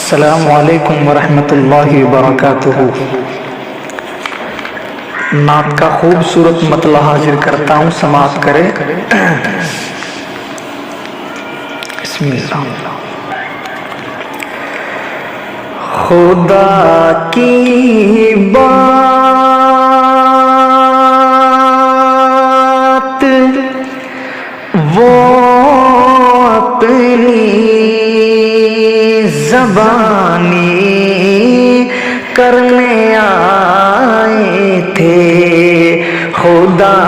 السلام علیکم ورحمۃ اللہ وبرکاتہ۔ نعت کا خوبصورت مطلع حاضر کرتا ہوں، سماعت کرے۔ بسم اللہ۔ خدا کی بات وہ اپنی زبانی کرنے آئے تھے، خدا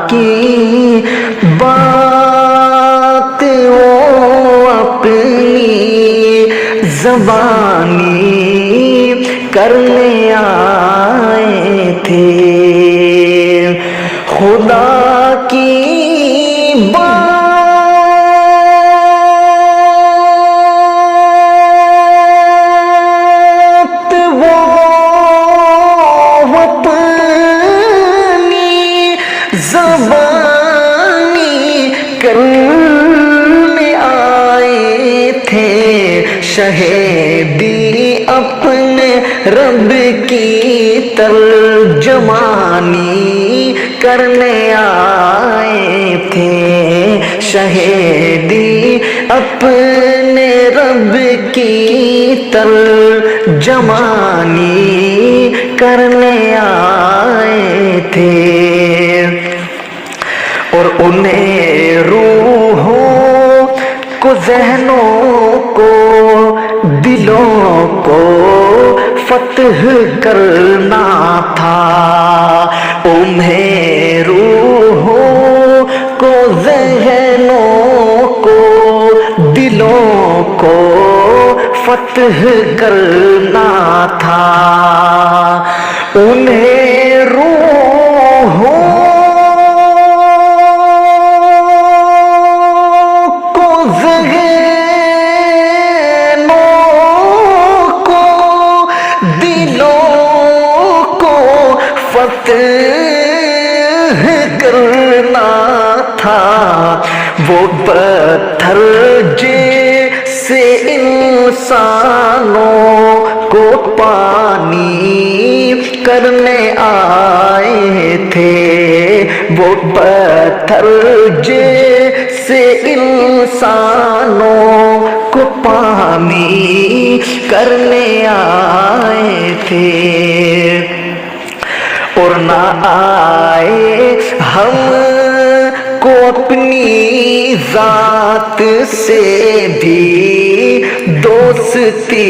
کی بات وہ اپنی زبانی کرنے آئے تھے، خدا کی بات زبانی کرنے آئے تھے، شہیدی اپنے رب کی ترجمانی کرنے آئے تھے، شہیدی اپنے رب کی ترجمانی کرنے آئے تھے، اور انہیں روحوں کو، ذہنوں کو، دلوں کو فتح کرنا تھا، انہیں روحوں کو، ذہنوں کو، دلوں کو فتح کرنا تھا، انہیں روحوں کرنا تھا، وہ پتھر جیسے انسانوں کو پانی کرنے آئے تھے، وہ پتھر جیسے انسانوں کو پانی کرنے آئے تھے، اور نہ آئے ہم کو اپنی ذات سے بھی دوستی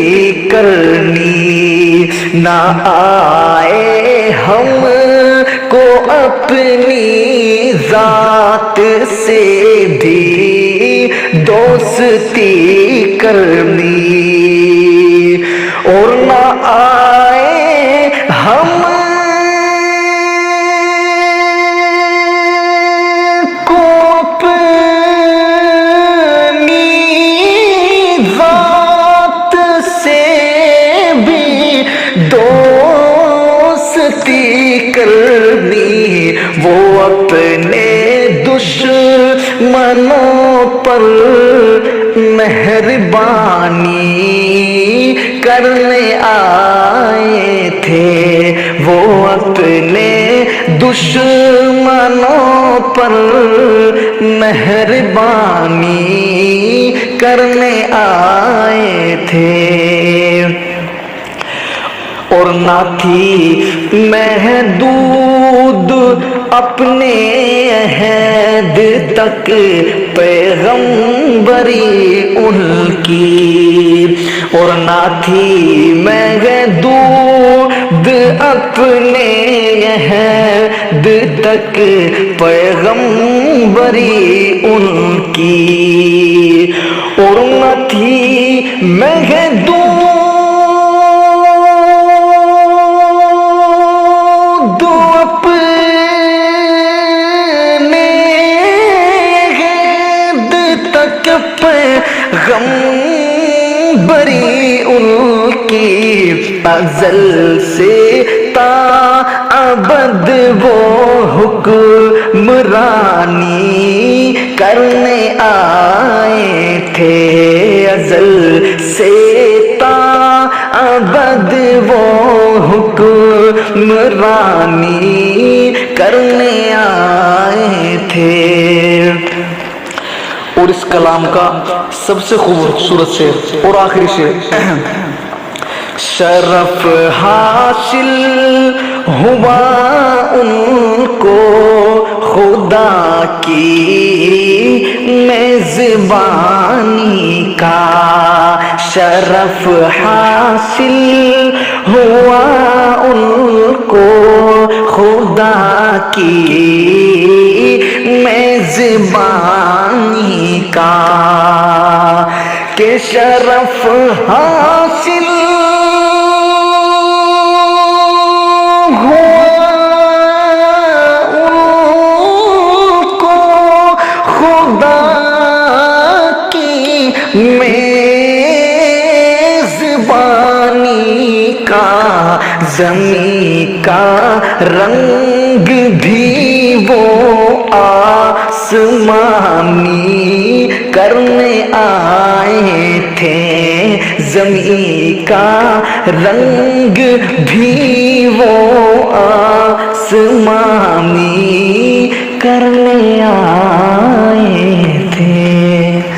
کرنی، نہ آئے ہم کو اپنی ذات سے بھی دوستی کرنی، اور نہ آئے ہم کرنی، وہ اپنے دشمنوں پر مہربانی کرنے آئے تھے، وہ اپنے دشمنوں پر مہربانی کرنے آئے تھے، اور نہ تھی محدود اپنے عہد تک پیغمبری ان کی، اور نہ تھی محدود اپنے عہد تک پیغمبری ان کی، اور نہ تھی محدود پیغمبری ان کی، ازل سے تا ابد وہ حکمرانی کرنے آئے تھے، ازل سے تا حکمرانی کرنے آئے تھے۔ اور اس کلام کا سب سے خوبصورت شعر اور آخری شعر، شرف حاصل ہوا ان کو خدا کی میزبانی کا، شرف حاصل ہوا ان کو خدا کی میزبانی کا، کہ شرف حاصل ہوا ان کو خدا کی میزبانی کا، زمین کا رنگ بھی وہ آسمانی کرنے آئے تھے، زمین کا رنگ بھی وہ آسمانی کرنے آئے